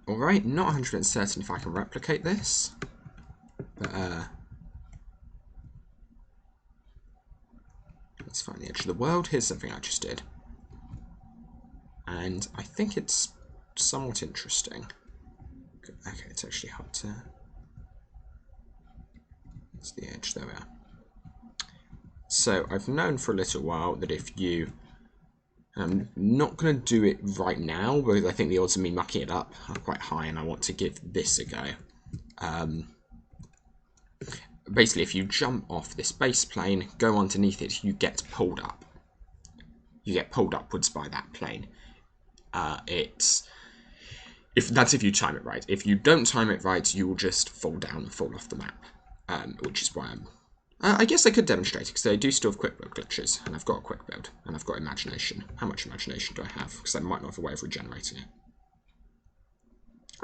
Alright, not 100% certain if I can replicate this. But, let's find the edge of the world. Here's something I just did. And I think it's somewhat interesting. Okay, it's actually hard to... That's the edge, there we are. So, I've known for a little while that if you... I'm not going to do it right now, because I think the odds of me mucking it up are quite high, and I want to give this a go. Basically, if you jump off this base plane, go underneath it, you get pulled up. You get pulled upwards by that plane. If you time it right. If you don't time it right, you will just fall down and fall off the map. Which is why I guess I could demonstrate it, because I do still have quick build glitches, and I've got a quick build, and I've got imagination. How much imagination do I have? Because I might not have a way of regenerating it.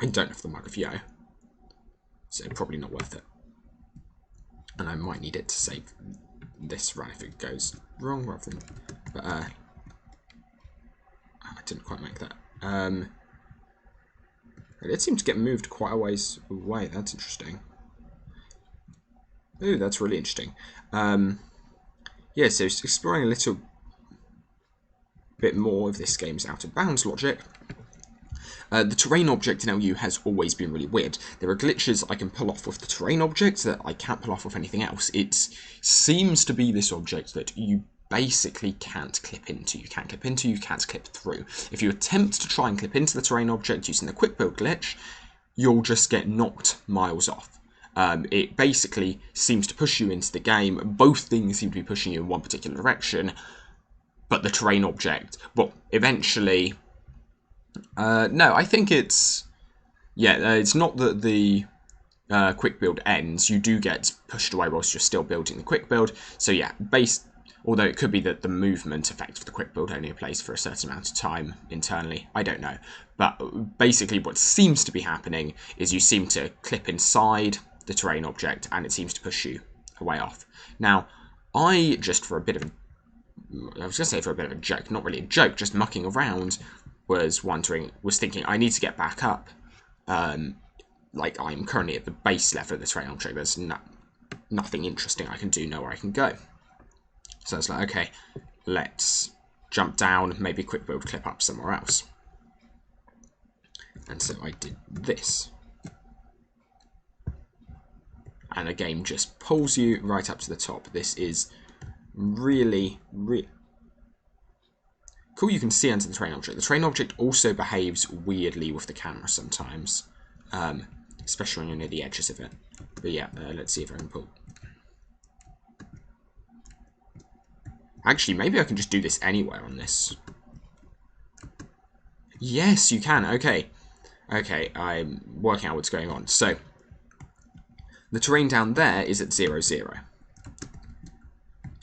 I don't have the Mug of Yo, so probably not worth it. And I might need it to save this run if it goes wrong, rather than... But, I didn't quite make that. It seemed to get moved quite a ways away. That's interesting. Ooh, that's really interesting. Yeah, so exploring a little bit more of this game's out of bounds logic. The terrain object in LU has always been really weird. There are glitches I can pull off with the terrain object that I can't pull off with anything else. It seems to be this object that you basically can't clip into. You can't clip into, you can't clip through. If you attempt to try and clip into the terrain object using the quick build glitch, you'll just get knocked miles off. It basically seems to push you into the game. Both things seem to be pushing you in one particular direction, but the terrain object, well, eventually... no, I think it's... Yeah, it's not that the quick build ends. You do get pushed away whilst you're still building the quick build. So yeah, although it could be that the movement effect of the quick build only applies for a certain amount of time internally. I don't know. But basically what seems to be happening is you seem to clip inside the terrain object and it seems to push you away off. Now, I just for a bit of a... I was going to say for a bit of a joke, not really a joke, just mucking around, was thinking, I need to get back up. Like, I'm currently at the base level of the terrain object. There's nothing interesting I can do, nowhere I can go. So I was like, okay, let's jump down, maybe quick build clip up somewhere else. And so I did this. And the game just pulls you right up to the top. This is really cool. You can see under the terrain object. The terrain object also behaves weirdly with the camera sometimes, especially when you're near the edges of it. But yeah, let's see if I can pull. Actually, maybe I can just do this anywhere on this. Yes, you can. Okay. Okay, I'm working out what's going on. So, the terrain down there is at 0, 0.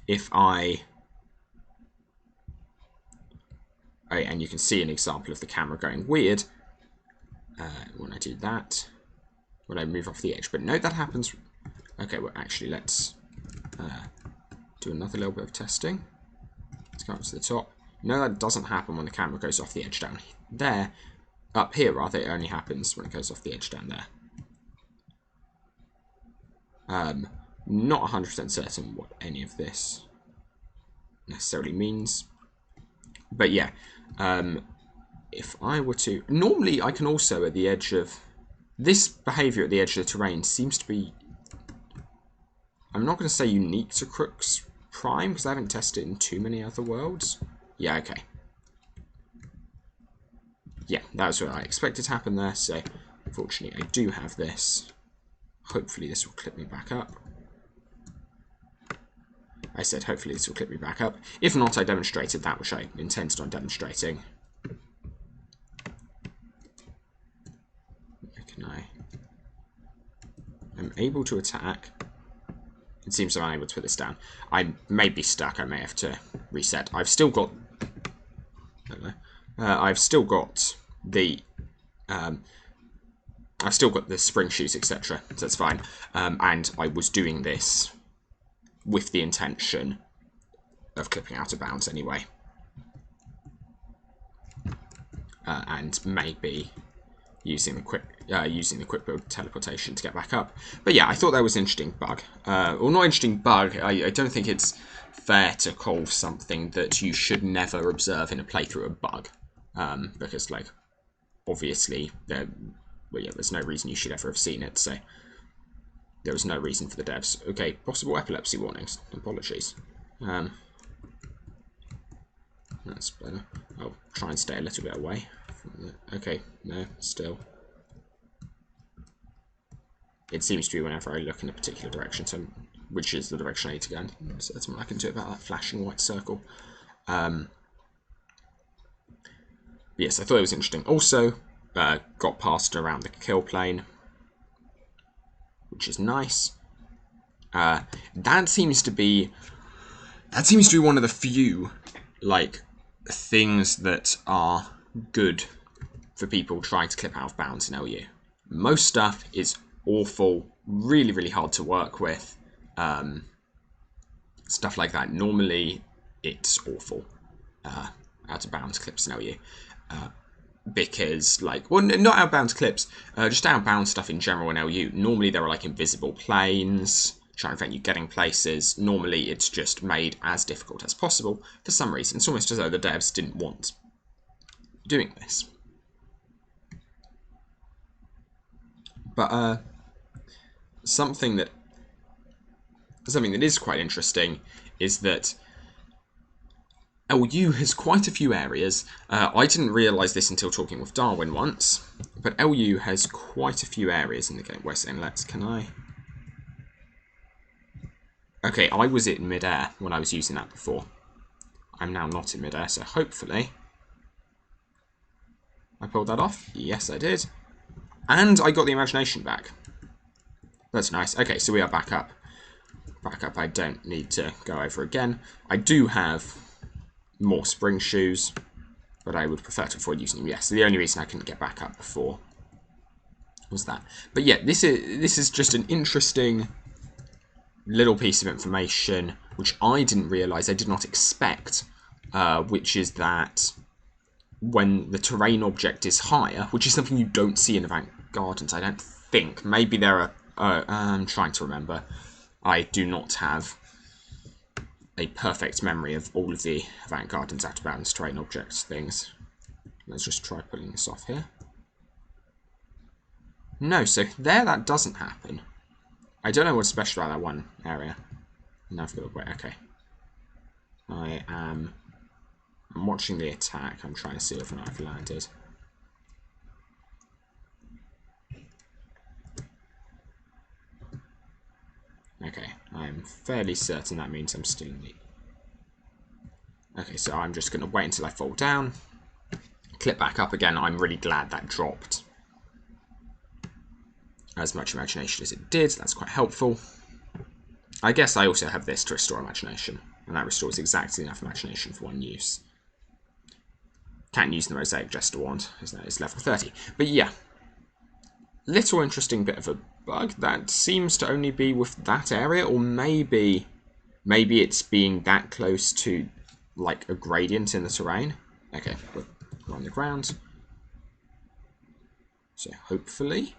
If I... Oh, and you can see an example of the camera going weird when I do that, when I move off the edge. But no, that happens... Okay, well, actually, let's do another little bit of testing. Let's go up to the top. No, that doesn't happen when the camera goes off the edge down there. Up here, rather, it only happens when it goes off the edge down there. Not 100% certain what any of this necessarily means. But yeah, if I were to... Normally, I can also, at the edge of... This behaviour at the edge of the terrain seems to be... I'm not going to say unique to Crux Prime, because I haven't tested it in too many other worlds. Yeah, okay. Yeah, that's what I expected to happen there, so unfortunately I do have this. Hopefully this will clip me back up. I said hopefully this will clip me back up. If not, I demonstrated that, which I intended on demonstrating. I'm able to attack. It seems I'm unable to put this down. I may be stuck. I may have to reset. I've still got... I've still got the... I've still got the spring shoes, etc. So that's fine. And I was doing this with the intention of clipping out of bounds anyway. And maybe using the quick build teleportation to get back up. But yeah, I thought that was an interesting bug. Well, not interesting bug. I don't think it's fair to call something that you should never observe in a playthrough a bug, because like obviously there's no reason you should ever have seen it. So there was no reason for the devs. Okay, possible epilepsy warnings. Apologies. That's better. I'll try and stay a little bit away. Okay, no, still. It seems to be whenever I look in a particular direction, so which is the direction I need to go in. So that's what I can do about that flashing white circle. Yes, I thought it was interesting. Also, got passed around the kill plane, which is nice. That seems to be one of the few like things that are good for people trying to clip out of bounds in LU. Most stuff is awful, really, really hard to work with. Stuff like that. Normally, it's awful. Out of bounds clips in LU. Because, like, well, not out of bounds clips, just out of bounds stuff in general in LU. Normally, there are, like, invisible planes, trying to prevent you getting places. Normally, it's just made as difficult as possible for some reason. It's almost as though the devs didn't want doing this. But, something that is quite interesting is that LU has quite a few areas. I didn't realise this until talking with Darwin once, but LU has quite a few areas in the game. We're saying, can I? Okay, I was in midair when I was using that before. I'm now not in midair, so hopefully I pulled that off. Yes, I did. And I got the imagination back. That's nice. Okay, so we are back up. Back up, I don't need to go over again. I do have more spring shoes, but I would prefer to avoid using them. Yes, the only reason I couldn't get back up before was that. But yeah, this is just an interesting little piece of information which I didn't realise, I did not expect, which is that when the terrain object is higher, which is something you don't see in Avant Gardens, I don't think. Maybe there are... I'm trying to remember. I do not have a perfect memory of all of the Avant Gardens out of bounds terrain objects things. Let's just try pulling this off here. No, so there that doesn't happen. I don't know what's special about that one area. No, I've got to wait. Okay. I'm watching the attack. I'm trying to see if I've landed. Okay, I'm fairly certain that means I'm still in the... Okay, so I'm just going to wait until I fall down. Clip back up again. I'm really glad that dropped as much imagination as it did. That's quite helpful. I guess I also have this to restore imagination, and that restores exactly enough imagination for one use. Can't use the Mosaic Jester Wand, as that is level 30. But yeah, little interesting bit of a bug that seems to only be with that area, or maybe it's being that close to like a gradient in the terrain. Okay, we're on the ground, so hopefully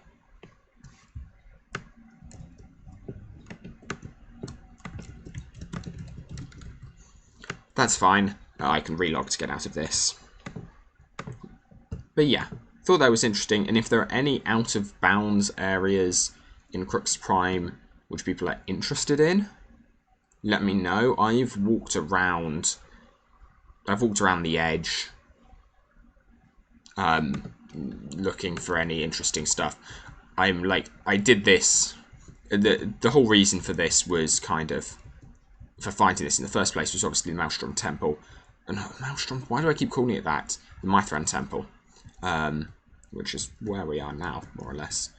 that's fine. I can relog to get out of this. But yeah, thought that was interesting. And if there are any out of bounds areas in Crux Prime which people are interested in, let me know. I've walked around the edge, looking for any interesting stuff. I did this. The whole reason for this was kind of, for finding this in the first place, was obviously the Maelstrom Temple. No, Maelstrom, why do I keep calling it that? The Mithran Temple. Which is where we are now, more or less.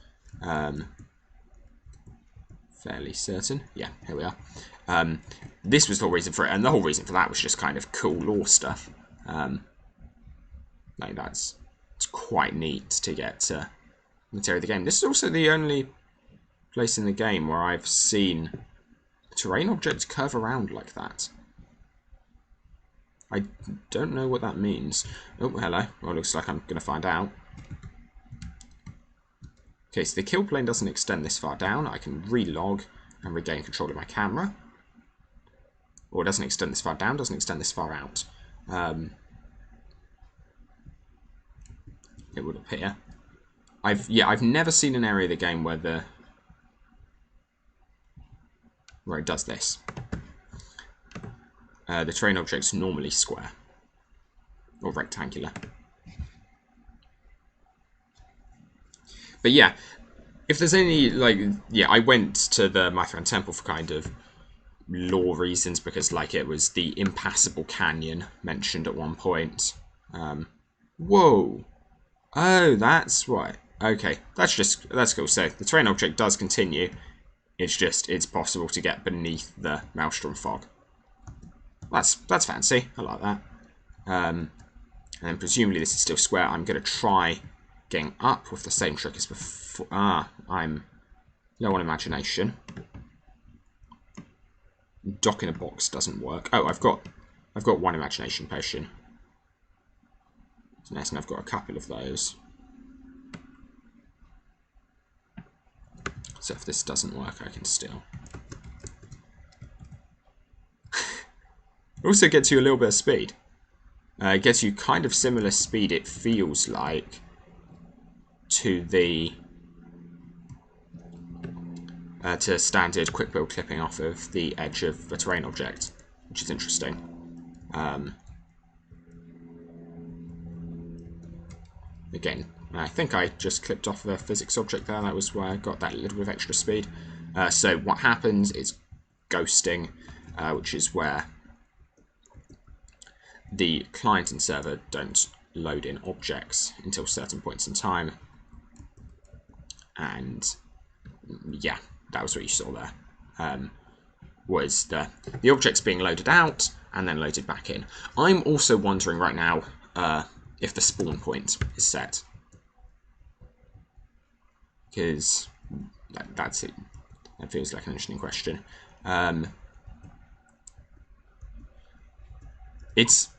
Fairly certain. Yeah, here we are. This was the whole reason for it, and the whole reason for that was just kind of cool lore stuff. Like it's quite neat to get the material of the game. This is also the only place in the game where I've seen terrain objects curve around like that. I don't know what that means. Oh, hello. Well, looks like I'm going to find out. Okay, so the kill plane doesn't extend this far down. I can relog and regain control of my camera. Or it doesn't extend this far down, doesn't extend this far out. It would appear. I've never seen an area of the game where it does this. The terrain object's normally square or rectangular. But yeah, if there's any, like, yeah, I went to the My Friend Temple for kind of lore reasons, because, like, it was the impassable canyon mentioned at one point. Whoa. Oh, that's why. Okay, that's cool. So, the terrain object does continue. It's possible to get beneath the Maelstrom fog. That's fancy. I like that. And presumably this is still square. I'm going to try getting up with the same trick as before. I'm low on imagination. Dock in a box doesn't work. Oh, I've got one imagination potion. It's nice, and I've got a couple of those. So if this doesn't work, I can still. It also gets you a little bit of speed. It gets you kind of similar speed, it feels like, to the to standard quick build clipping off of the edge of the terrain object, which is interesting. Again, I think I just clipped off the physics object there. That was where I got that little bit of extra speed. So what happens is ghosting, which is where the client and server don't load in objects until certain points in time. And yeah, that was what you saw there. Was the objects being loaded out and then loaded back in. I'm also wondering right now if the spawn point is set. Because that's it. That feels like an interesting question. It's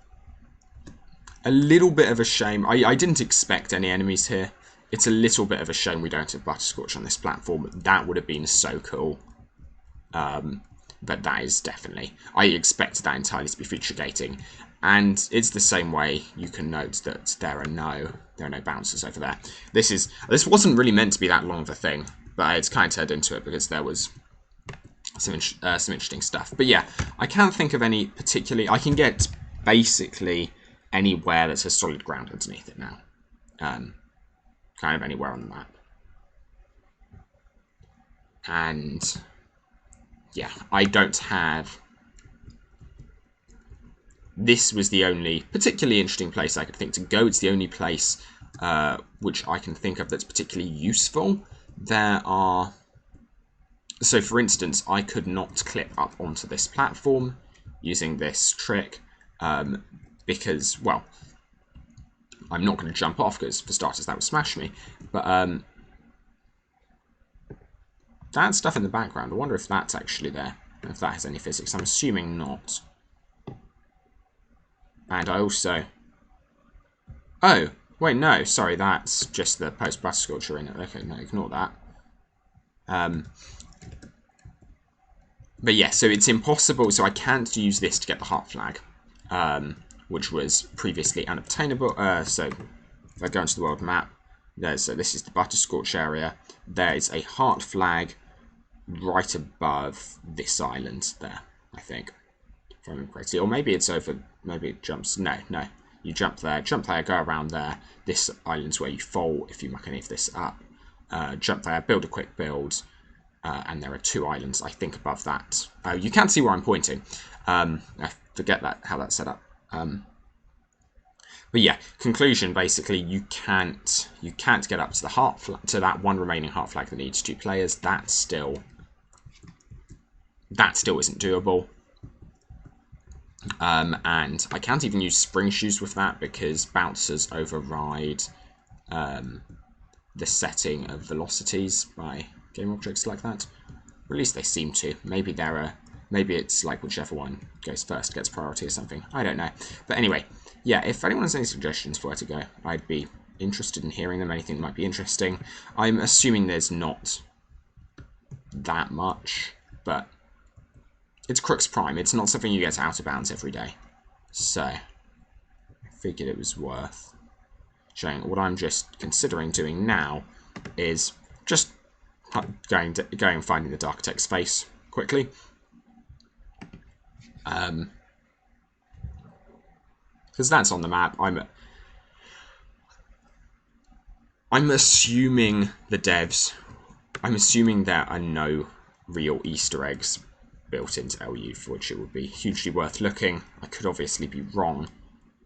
a little bit of a shame. I didn't expect any enemies here. It's a little bit of a shame we don't have Butterscotch on this platform. That would have been so cool. But that is definitely... I expected that entirely to be feature gating. And it's the same way you can note that there are no bouncers over there. This wasn't really meant to be that long of a thing, but it's kind of turned into it because there was some interesting stuff. But yeah, I can't think of any particularly... I can get basically anywhere that has solid ground underneath it now. Kind of anywhere on the map. And yeah, I don't have... This was the only particularly interesting place I could think to go. It's the only place which I can think of that's particularly useful. There are... So for instance, I could not clip up onto this platform using this trick because, well, I'm not going to jump off because, for starters, that would smash me. But that stuff in the background, I wonder if that's actually there, if that has any physics. I'm assuming not. And I also... Oh, wait, no, sorry, that's just the post-Butterscotch in it. Okay, no, ignore that. But yeah, so it's impossible, so I can't use this to get the heart flag, which was previously unobtainable. So if I go into the world map, so this is the Butterscotch area. There is a heart flag right above this island there, I think, if I remember correctly. Or maybe it's over, maybe it jumps. No, you jump there, go around there. This island's where you fall if you muck any of this up. Jump there, build a quick build. And there are two islands, I think, above that. You can't see where I'm pointing. I forget how that's set up. But yeah, conclusion, basically, you can't get up to the to that one remaining heart flag that needs 2 players. That still isn't doable. And I can't even use spring shoes with that because bouncers override the setting of velocities by game objects like that. Or at least they seem to. Maybe it's like whichever one goes first gets priority or something. I don't know. But anyway, yeah, if anyone has any suggestions for where to go, I'd be interested in hearing them, anything that might be interesting. I'm assuming there's not that much, but it's Crux Prime. It's not something you get out of bounds every day. So, I figured it was worth showing. What I'm just considering doing now is just going and finding the Darkitect's face quickly. Because that's on the map. I'm assuming the devs, I'm assuming there are no real Easter eggs built into LU, for which it would be hugely worth looking. I could obviously be wrong,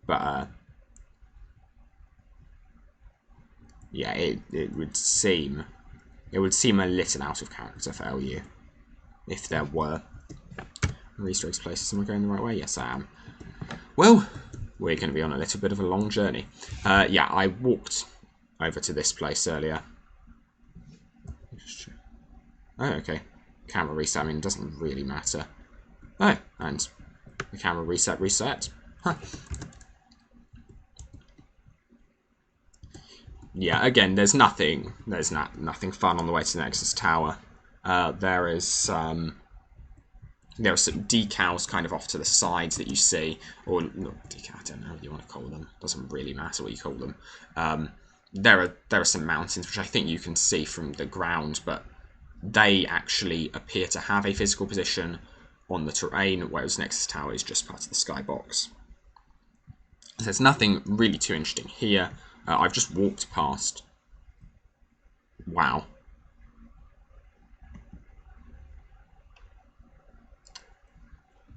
but yeah, it would seem a little out of character for LU if there were. Are Easter eggs places? Am I going the right way? Yes, I am. Well, we're going to be on a little bit of a long journey. Yeah, I walked over to this place earlier. Oh, okay. Camera reset, I mean, it doesn't really matter. Oh, and the camera reset. Huh. Yeah, again, there's nothing fun on the way to the Nexus Tower. There are some decals kind of off to the sides that you see, or not decal, I don't know what you want to call them. Doesn't really matter what you call them. There are some mountains which I think you can see from the ground, but they actually appear to have a physical position on the terrain, whereas Nexus Tower is just part of the skybox. So there's nothing really too interesting here. I've just walked past. Wow.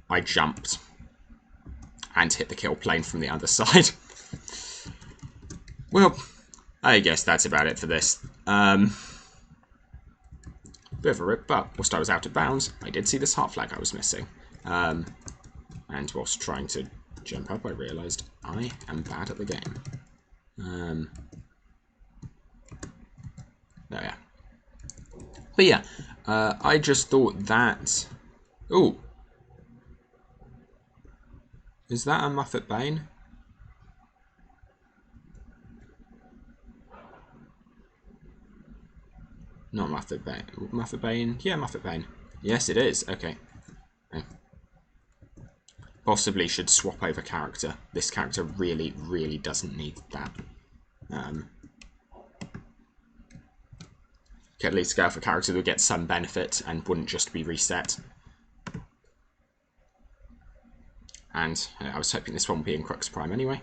I jumped and hit the kill plane from the other side. Well, I guess that's about it for this. Bit of a rip, but whilst I was out of bounds, I did see this heart flag I was missing. And whilst trying to jump up, I realised I am bad at the game. Oh yeah. But yeah, I just thought that... Ooh. Is that a Muffet Bane? Not Muffet Bane. Muffet Bane? Yeah, Muffet Bane. Yes, it is. Okay. Possibly should swap over character. This character really, really doesn't need that. Could at least go for a character that would get some benefit and wouldn't just be reset. And I was hoping this one would be in Crux Prime anyway.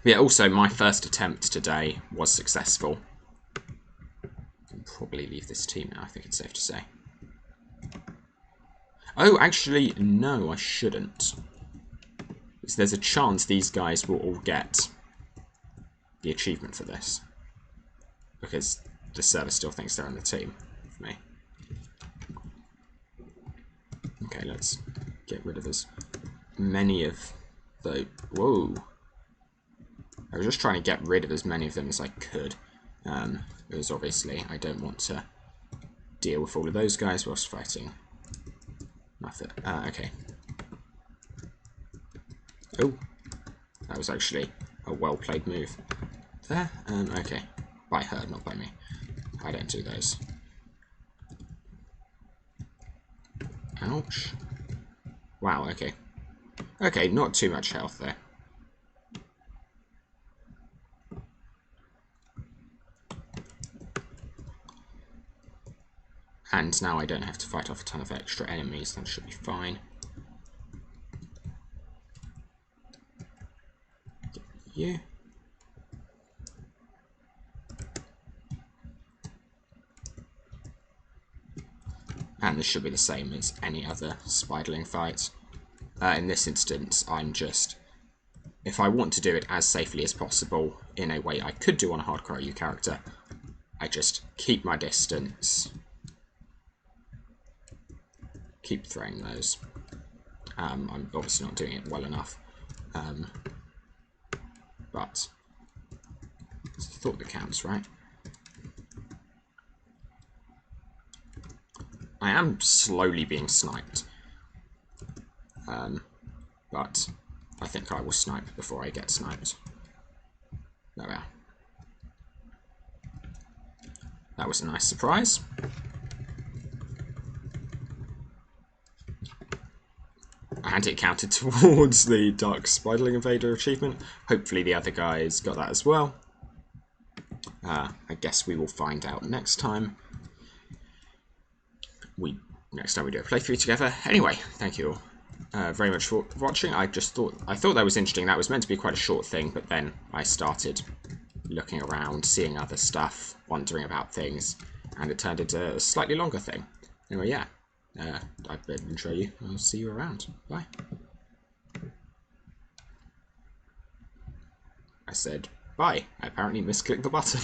But yeah, also my first attempt today was successful. I can probably leave this team now, I think it's safe to say. Oh, actually, no, I shouldn't. So there's a chance these guys will all get the achievement for this. Because the server still thinks they're on the team for me. Okay, let's get rid of as many of the... Whoa. I was just trying to get rid of as many of them as I could. Because obviously I don't want to deal with all of those guys whilst fighting. Nothing. Okay. Oh. That was actually a well-played move. There. Okay. By her, not by me. I don't do those. Ouch. Wow, okay. Okay, not too much health there. And now I don't have to fight off a ton of extra enemies, that should be fine. Yeah. And this should be the same as any other spiderling fight. In this instance, I'm just... If I want to do it as safely as possible, in a way I could do on a hardcore EU character, I just keep my distance. Keep throwing those. I'm obviously not doing it well enough. But it's the thought that counts, right? I am slowly being sniped. But I think I will snipe before I get sniped. There we are. That was a nice surprise. And it counted towards the Dark Spiderling Invader achievement. Hopefully the other guys got that as well. I guess we will find out next time. Next time we do a playthrough together. Anyway, thank you all very much for watching. I thought that was interesting. That was meant to be quite a short thing, but then I started looking around, seeing other stuff, wondering about things, and it turned into a slightly longer thing. Anyway, yeah. I've been intro you. I'll see you around. Bye. I said bye. I apparently misclicked the button.